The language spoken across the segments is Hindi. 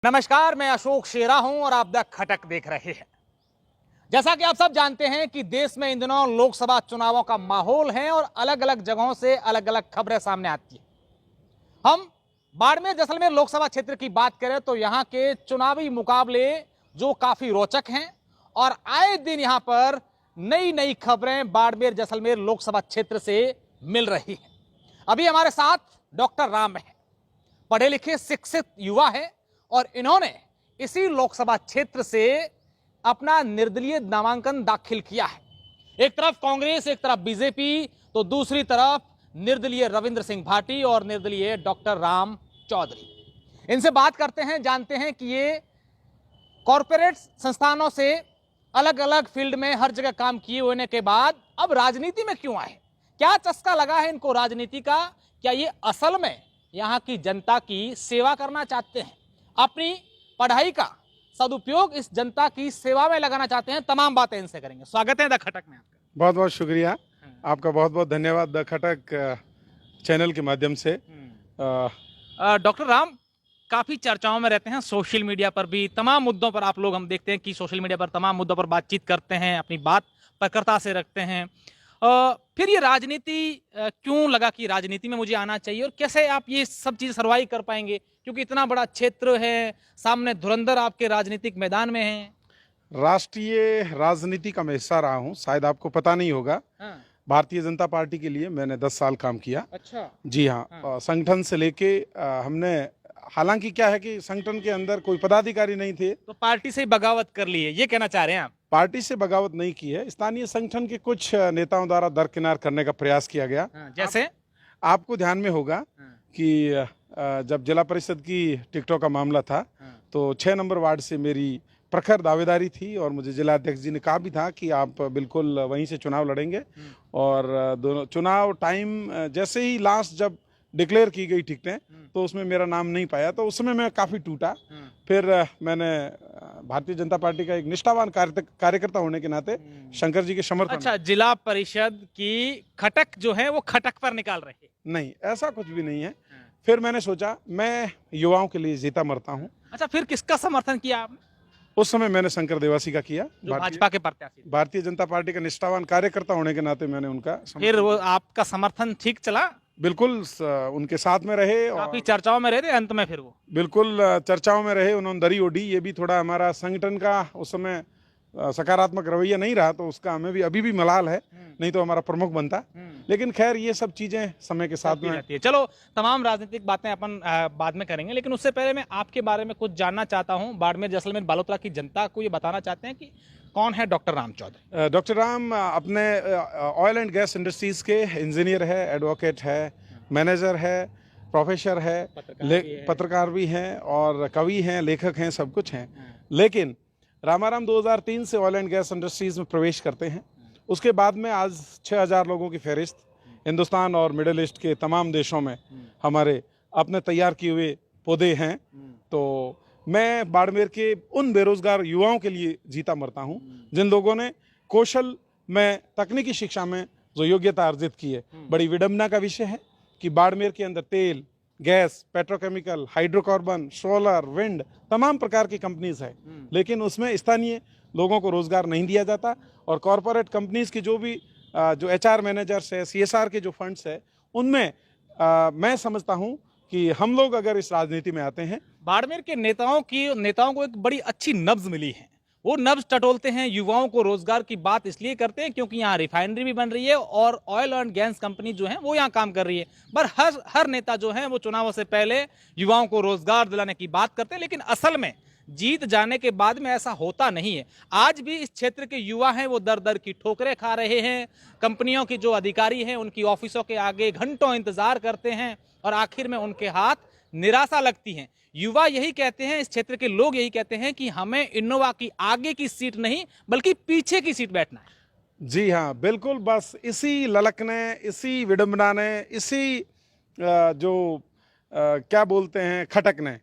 नमस्कार, मैं अशोक शेरा हूं और आप द खटक देख रहे हैं। जैसा कि आप सब जानते हैं कि देश में इन दिनों लोकसभा चुनावों का माहौल है और अलग अलग जगहों से अलग अलग खबरें सामने आती हैं। हम बाड़मेर जैसलमेर लोकसभा क्षेत्र की बात करें तो यहां के चुनावी मुकाबले जो काफी रोचक हैं और आए दिन यहां पर नई नई खबरें बाड़मेर जैसलमेर लोकसभा क्षेत्र से मिल रही हैं। अभी हमारे साथ डॉक्टर राम है, पढ़े लिखे शिक्षित युवा है और इन्होंने इसी लोकसभा क्षेत्र से अपना निर्दलीय नामांकन दाखिल किया है। एक तरफ कांग्रेस, एक तरफ बीजेपी, तो दूसरी तरफ निर्दलीय रविंद्र सिंह भाटी और निर्दलीय डॉक्टर राम चौधरी। इनसे बात करते हैं, जानते हैं कि ये कॉरपोरेट संस्थानों से अलग अलग फील्ड में हर जगह काम किए होने के बाद अब राजनीति में क्यों आए, क्या चस्का लगा है इनको राजनीति का, क्या ये असल में यहां की जनता की सेवा करना चाहते हैं, अपनी पढ़ाई का सदुपयोग इस जनता की सेवा में लगाना चाहते हैं। तमाम बातें इनसे करेंगे। स्वागत है द खटक में आपका। बहुत बहुत शुक्रिया, आपका बहुत बहुत धन्यवाद द खटक चैनल के माध्यम से। डॉक्टर राम काफी चर्चाओं में रहते हैं, सोशल मीडिया पर भी तमाम मुद्दों पर आप लोग, हम देखते हैं कि सोशल मीडिया पर तमाम मुद्दों पर बातचीत करते हैं, अपनी बात प्रखरता से रखते हैं। फिर ये राजनीति क्यों लगा कि राजनीति में मुझे आना चाहिए और कैसे आप ये सब चीज़ सर्वाइव कर पाएंगे, क्योंकि इतना बड़ा क्षेत्र है, सामने धुरंधर आपके राजनीतिक मैदान में हैं। राष्ट्रीय राजनीति का मैं हिस्सा रहा हूँ, शायद आपको पता नहीं होगा। हाँ। भारतीय जनता पार्टी के लिए मैंने 10 साल काम किया। अच्छा। जी हाँ, संगठन से लेके हमने, हालांकि क्या है कि संगठन के अंदर कोई पदाधिकारी नहीं थे, तो पार्टी से ही बगावत कर ली है, ये कहना चाह रहे हैं आप? पार्टी से बगावत नहीं की है, स्थानीय संगठन के कुछ नेताओं द्वारा दरकिनार करने का प्रयास किया गया। जैसे आपको ध्यान में होगा कि जब जिला परिषद की टिकटों का मामला था तो 6 नंबर वार्ड से मेरी प्रखर दावेदारी थी और मुझे जिला अध्यक्ष जी ने कहा भी था कि आप बिल्कुल वहीं से चुनाव लड़ेंगे। और दोनों चुनाव टाइम जैसे ही लास्ट जब डिक्लेयर की गई टिकटें तो उसमें मेरा नाम नहीं पाया, तो उस समय मैं काफ़ी टूटा। फिर मैंने भारतीय जनता पार्टी का एक निष्ठावान कार्यकर्ता होने के नाते शंकर जी के समर्थन। अच्छा, जिला परिषद की खटक जो है वो खटक पर निकाल रहे हैं? नहीं, ऐसा कुछ भी नहीं है। फिर मैंने सोचा मैं युवाओं के लिए जीता मरता हूँ। अच्छा, फिर किसका समर्थन किया आपने? उस समय मैंने शंकर देवासी का किया, जो भाजपा के प्रत्याशी। भारतीय जनता पार्टी का निष्ठावान कार्यकर्ता होने के नाते मैंने उनका फिर वो आपका समर्थन ठीक चला? बिल्कुल उनके साथ में रहे और काफी चर्चाओं में रहे थे, अंत में फिर वो बिल्कुल चर्चाओं में रहे, उन्होंने दरी ओढ़ी। ये भी थोड़ा हमारा संगठन का उस समय सकारात्मक रवैया नहीं रहा, तो उसका हमें भी अभी भी मलाल है, नहीं तो हमारा प्रमुख बनता। लेकिन खैर ये सब चीजें समय के साथ में रहती है। चलो, तमाम राजनीतिक बातें अपन बाद में करेंगे, लेकिन उससे पहले मैं आपके बारे में कुछ जानना चाहता हूँ। बाड़मेर जैसलमेर बालोतरा की जनता को ये बताना चाहते हैं कि कौन है डॉक्टर राम चौधरी? डॉक्टर राम अपने ऑयल एंड गैस इंडस्ट्रीज के इंजीनियर है, एडवोकेट है, मैनेजर है, प्रोफेसर है, पत्रकार भी हैं और कवि हैं, लेखक हैं, सब कुछ हैं। लेकिन रामाराम 2003 से ऑयल एंड गैस इंडस्ट्रीज में प्रवेश करते हैं। उसके बाद में आज 6000 लोगों की फहरिस्त हिंदुस्तान और मिडिल ईस्ट के तमाम देशों में हमारे अपने तैयार किए हुए पौधे हैं। तो मैं बाड़मेर के उन बेरोजगार युवाओं के लिए जीता मरता हूं जिन लोगों ने कौशल में, तकनीकी शिक्षा में जो योग्यता अर्जित की है। बड़ी विडंबना का विषय है कि बाड़मेर के अंदर तेल, gas, petrochemical, hydrocarbon, solar, wind, तमाम प्रकार की कंपनीज है, लेकिन उसमें स्थानीय लोगों को रोजगार नहीं दिया जाता। और कॉरपोरेट कंपनीज की जो भी जो HR मैनेजर्स है, CSR के जो फंड्स है, उनमें मैं समझता हूं कि हम लोग अगर इस राजनीति में आते हैं, बाड़मेर के नेताओं को एक बड़ी अच्छी नब्ज मिली है। वो नब्ज टटोलते हैं, युवाओं को रोजगार की बात इसलिए करते हैं क्योंकि यहाँ रिफाइनरी भी बन रही है और ऑयल एंड गैस कंपनी जो है वो यहाँ काम कर रही है। पर हर नेता जो है वो चुनावों से पहले युवाओं को रोजगार दिलाने की बात करते हैं, लेकिन असल में जीत जाने के बाद में ऐसा होता नहीं है। आज भी इस क्षेत्र के युवा हैं वो दर दर की ठोकरें खा रहे हैं। कंपनियों के जो अधिकारी हैं उनकी ऑफिसों के आगे घंटों इंतजार करते हैं और आखिर में उनके हाथ निराशा लगती है। युवा यही कहते हैं, इस क्षेत्र के लोग यही कहते हैं कि हमें इनोवा की आगे की सीट नहीं बल्कि पीछे की सीट बैठना है। जी हाँ, बिल्कुल। बस इसी ललकने, इसी विडंबना ने, इसी क्या बोलते हैं, खटक ने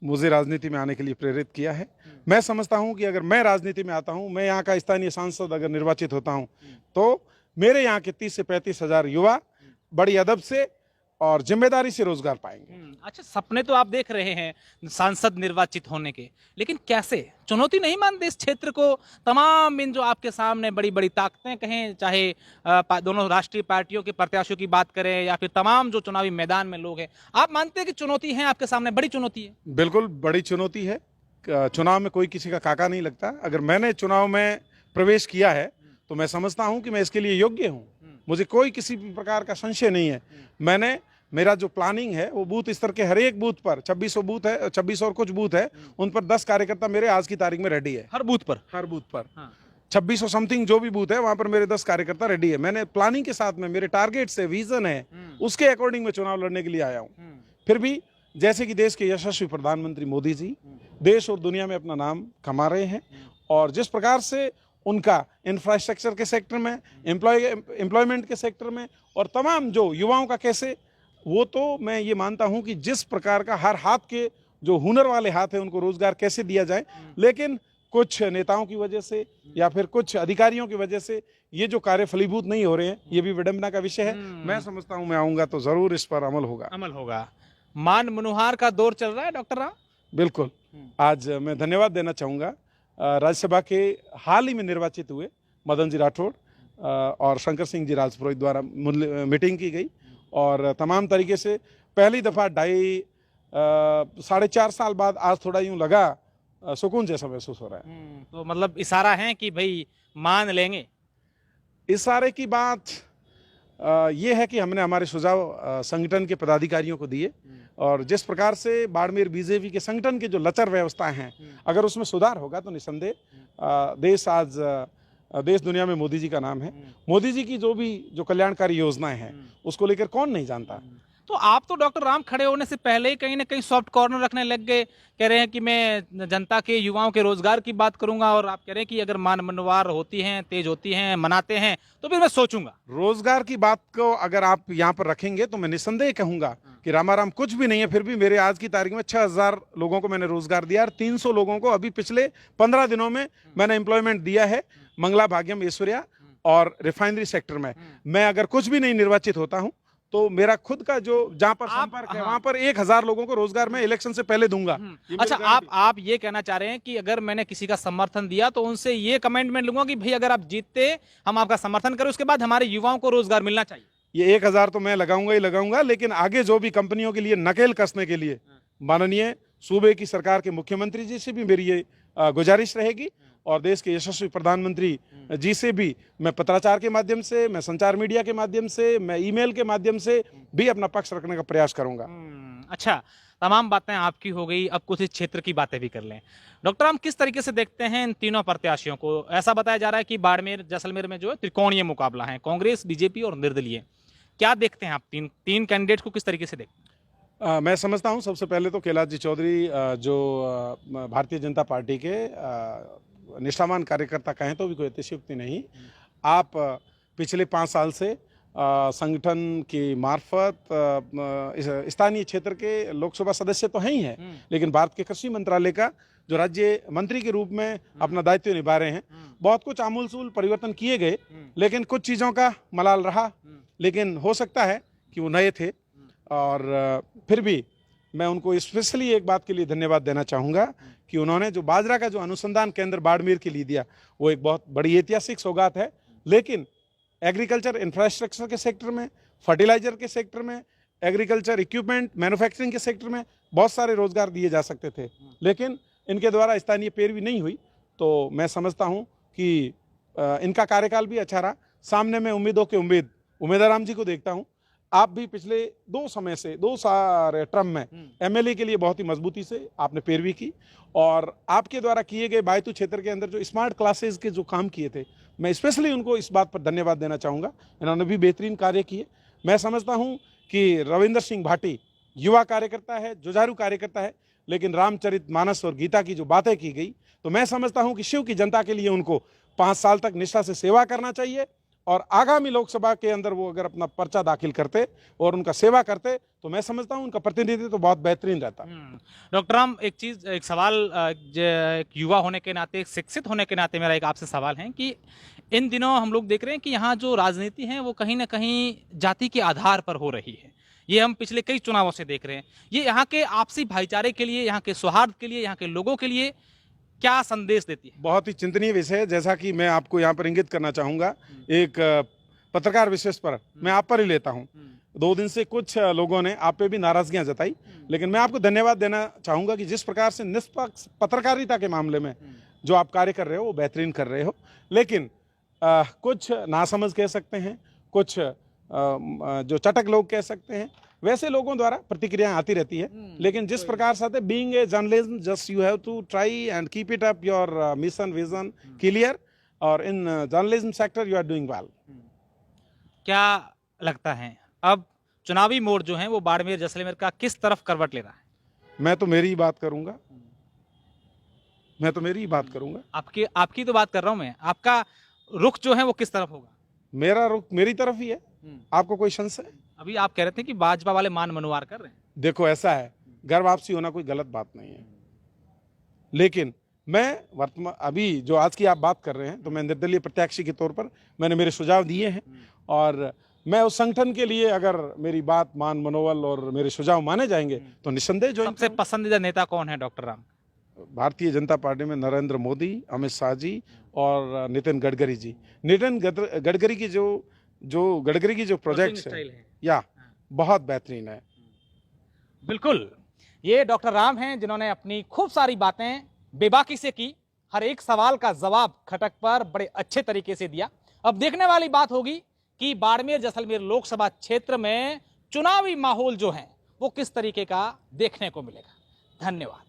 मुझे राजनीति में आने के लिए प्रेरित किया है। मैं समझता हूं कि अगर मैं राजनीति में आता हूं, मैं यहाँ का स्थानीय सांसद अगर निर्वाचित होता हूं, तो मेरे यहाँ के 30 से 35 हजार युवा बड़ी अदब से और जिम्मेदारी से रोजगार पाएंगे। अच्छा, सपने तो आप देख रहे हैं सांसद निर्वाचित होने के, लेकिन कैसे? चुनौती नहीं मानते इस क्षेत्र को? तमाम इन जो आपके सामने बड़ी बड़ी ताकतें कहें, चाहे दोनों राष्ट्रीय पार्टियों के प्रत्याशियों की बात करें या फिर तमाम जो चुनावी मैदान में लोग हैं, आप मानते हैं कि चुनौती है आपके सामने, बड़ी चुनौती है? बिल्कुल बड़ी चुनौती है। चुनाव में कोई किसी का काका नहीं लगता। अगर मैंने चुनाव में प्रवेश किया है तो मैं समझता हूं कि मैं इसके लिए योग्य हूं। मुझे कोई किसी भी प्रकार का संशय नहीं है। मेरा जो प्लानिंग है वो बूथ स्तर के हर एक बूथ पर 2600 बूथ है, 2600 और कुछ बूथ है, उन पर 10 कार्यकर्ता मेरे आज की तारीख में रेडी है। हर बूथ पर? हर बूथ पर 2600 समथिंग जो भी बूथ है वहां पर मेरे 10 कार्यकर्ता रेडी है। मैंने प्लानिंग के साथ में, मेरे टारगेट से, विजन है, उसके अकॉर्डिंग में चुनाव लड़ने के लिए आया हूं। फिर भी जैसे कि देश के यशस्वी प्रधानमंत्री मोदी जी देश और दुनिया में अपना नाम कमा रहे हैं, और जिस प्रकार से उनका इंफ्रास्ट्रक्चर के सेक्टर में, एम्प्लॉयमेंट के सेक्टर में, और तमाम जो युवाओं का कैसे, वो तो मैं ये मानता हूं कि जिस प्रकार का हर हाथ के जो हुनर वाले हाथ हैं उनको रोजगार कैसे दिया जाए, लेकिन कुछ नेताओं की वजह से या फिर कुछ अधिकारियों की वजह से ये जो कार्य फलीभूत नहीं हो रहे हैं, ये भी विडंबना का विषय है। मैं समझता हूं मैं आऊंगा तो जरूर इस पर अमल होगा। मान मनोहार का दौर चल रहा है डॉक्टर राम? बिल्कुल। आज मैं धन्यवाद देना चाहूँगा राज्यसभा के हाल ही में निर्वाचित हुए मदन जी राठौड़ और शंकर सिंह जी राजपुरोहित द्वारा मीटिंग की गई, और तमाम तरीके से पहली दफ़ा 4.5 साल बाद आज थोड़ा यूँ लगा सुकून जैसा महसूस हो रहा है। तो मतलब इशारा है कि भाई मान लेंगे? इशारे की बात ये है कि हमने हमारे सुझाव संगठन के पदाधिकारियों को दिए, और जिस प्रकार से बाड़मेर बीजेपी के संगठन के जो लचर व्यवस्था हैं, अगर उसमें सुधार होगा तो निस्संदेह देश दुनिया में मोदी जी का नाम है। मोदी जी की जो कल्याणकारी योजनाएं हैं उसको लेकर कौन नहीं जानता। तो आप तो डॉक्टर राम खड़े होने से पहले ही कहीं ना कहीं सॉफ्ट कॉर्नर रखने लग गए, कह रहे हैं कि मैं जनता के, युवाओं के रोजगार की बात करूंगा, और आप कह रहे हैं कि अगर मान मनवार होती हैं, तेज होती हैं, मनाते हैं तो फिर मैं सोचूंगा। रोजगार की बात को अगर आप यहाँ पर रखेंगे तो मैं निस्संदेह कहूंगा कि रामाराम कुछ भी नहीं है। फिर भी मेरे आज की तारीख में 6000 लोगों को मैंने रोजगार दिया, और 300 लोगों को अभी पिछले 15 दिनों में मैंने एम्प्लॉयमेंट दिया है मंगला, भाग्यम, ऐश्वर्या और रिफाइनरी सेक्टर में। मैं अगर कुछ भी नहीं निर्वाचित होता हूं तो मेरा खुद का जो जहां पर संपर्क है वहां पर 1000 लोगों को रोजगार मैं इलेक्शन से पहले दूंगा। अच्छा, आप ये कहना चाह रहे हैं कि अगर मैंने किसी का समर्थन दिया तो उनसे ये कमेंटमेंट लूंगा कि भाई अगर आप जीतते हम आपका समर्थन करें, उसके बाद हमारे युवाओं को रोजगार मिलना चाहिए? ये 1000 तो मैं लगाऊंगा ही लगाऊंगा, लेकिन आगे जो भी कंपनियों के लिए नकेल कसने के लिए माननीय सूबे की सरकार के मुख्यमंत्री जी से भी मेरी ये गुजारिश रहेगी, और देश के यशस्वी प्रधानमंत्री जी से भी मैं पत्राचार के माध्यम से, मैं संचार मीडिया के माध्यम से, मैं ईमेल के माध्यम से भी अपना पक्ष रखने का प्रयास करूंगा। अच्छा, तमाम बातें आपकी हो गई, अब कुछ इस क्षेत्र की बातें भी कर लें। डॉक्टर, हम किस तरीके से देखते हैं इन तीनों प्रत्याशियों को? ऐसा बताया जा रहा है कि बाड़मेर जैसलमेर में जो है त्रिकोणीय मुकाबला है, कांग्रेस, बीजेपी और निर्दलीय। क्या देखते हैं आप तीन कैंडिडेट को, किस तरीके से देखते हैं? मैं समझता हूं सबसे पहले तो कैलाश जी चौधरी जो भारतीय जनता पार्टी के निष्ठावान कार्यकर्ता कहें तो भी कोई अतिशयोक्ति नहीं। आप पिछले 5 साल से संगठन की मार्फत स्थानीय क्षेत्र के लोकसभा सदस्य तो हैं ही हैं, लेकिन भारत के कृषि मंत्रालय का जो राज्य मंत्री के रूप में अपना दायित्व निभा रहे हैं। बहुत कुछ आमूल परिवर्तन किए गए, लेकिन कुछ चीज़ों का मलाल रहा, लेकिन हो सकता है कि वो नए थे, और फिर भी मैं उनको स्पेशली एक बात के लिए धन्यवाद देना चाहूँगा कि उन्होंने जो बाजरा का जो अनुसंधान केंद्र बाड़मेर के लिए दिया, वो एक बहुत बड़ी ऐतिहासिक सौगात है। लेकिन एग्रीकल्चर इंफ्रास्ट्रक्चर के सेक्टर में, फर्टिलाइजर के सेक्टर में, एग्रीकल्चर इक्विपमेंट मैन्युफैक्चरिंग के सेक्टर में बहुत सारे रोजगार दिए जा सकते थे, लेकिन इनके द्वारा स्थानीय पैरवी नहीं हुई। तो मैं समझता हूँ कि इनका कार्यकाल भी अच्छा रहा। सामने मैं उम्मीदों के उम्मीदवार जी को देखता हूँ। आप भी पिछले 2 सारे टर्म में एमएलए के लिए बहुत ही मजबूती से आपने पैरवी की, और आपके द्वारा किए गए बायतू क्षेत्र के अंदर जो स्मार्ट क्लासेस के जो काम किए थे, मैं स्पेशली उनको इस बात पर धन्यवाद देना चाहूँगा। इन्होंने भी बेहतरीन कार्य किए। मैं समझता हूँ कि रविंदर सिंह भाटी युवा कार्यकर्ता है, जुझारू कार्यकर्ता है, लेकिन रामचरितमानस और गीता की जो बातें की गई, तो मैं समझता हूँ कि शिव की जनता के लिए उनको 5 साल तक निष्ठा से सेवा करना चाहिए, और आगामी लोकसभा के अंदर वो अगर अपना पर्चा दाखिल करते और उनका सेवा करते तो मैं समझता हूं उनका प्रतिनिधित्व तो बहुत बेहतरीन रहता। डॉक्टर राम, एक सवाल, एक युवा होने के नाते, एक शिक्षित होने के नाते मेरा एक आपसे सवाल है कि इन दिनों हम लोग देख रहे हैं कि यहाँ जो राजनीति है वो कहीं ना कहीं जाति के आधार पर हो रही है। ये हम पिछले कई चुनावों से देख रहे हैं। ये यहाँ के आपसी भाईचारे के लिए, यहाँ के सौहार्द के लिए, यहाँ के लोगों के लिए क्या संदेश देती है? बहुत ही चिंतनीय विषय है। जैसा कि मैं आपको यहाँ पर इंगित करना चाहूँगा, एक पत्रकार विशेष पर मैं आप पर ही लेता हूँ। 2 दिन से कुछ लोगों ने आप पे भी नाराजगियां जताई, लेकिन मैं आपको धन्यवाद देना चाहूँगा कि जिस प्रकार से निष्पक्ष पत्रकारिता के मामले में जो आप कार्य कर रहे हो वो बेहतरीन कर रहे हो। लेकिन कुछ नासमझ कह सकते हैं, कुछ जो चटक लोग कह सकते हैं, वैसे लोगों द्वारा प्रतिक्रिया आती रहती है। लेकिन जिस प्रकार से being a journalism, just you have to try and keep it up your mission vision clear, और in journalism sector you are doing well. क्या लगता है अब चुनावी मोड़ जो है वो बाड़मेर जैसलमेर का किस तरफ करवट ले रहा है? मैं तो मेरी ही बात करूंगा। आपकी तो बात कर रहा हूं मैं। आपका रुख जो है वो किस तरफ होगा? मेरा रुख मेरी तरफ ही है। आपको कोई संशय? अभी आप कह रहे थे कि भाजपा वाले मान मनोवार कर रहे हैं। देखो, ऐसा है, घर वापसी होना कोई गलत बात नहीं है, लेकिन मैं अभी जो आज की आप बात कर रहे हैं, तो मैं निर्दलीय प्रत्याशी के तौर पर मैंने मेरे सुझाव दिए हैं, और मैं उस संगठन के लिए अगर मेरी बात, मान, मनोबल और मेरे सुझाव माने जाएंगे तो निस्संदेह ज्वाइन। सबसे पसंदीदा नेता कौन है डॉक्टर राम? भारतीय जनता पार्टी में नरेंद्र मोदी, अमित शाह जी और नितिन गडकरी जी। नितिन गडकरी की जो प्रोजेक्ट्स है या बहुत बेहतरीन है। बिल्कुल, ये डॉक्टर राम हैं जिन्होंने अपनी खूब सारी बातें बेबाकी से की, हर एक सवाल का जवाब खटक पर बड़े अच्छे तरीके से दिया। अब देखने वाली बात होगी कि बाड़मेर जैसलमेर लोकसभा क्षेत्र में चुनावी माहौल जो है वो किस तरीके का देखने को मिलेगा। धन्यवाद।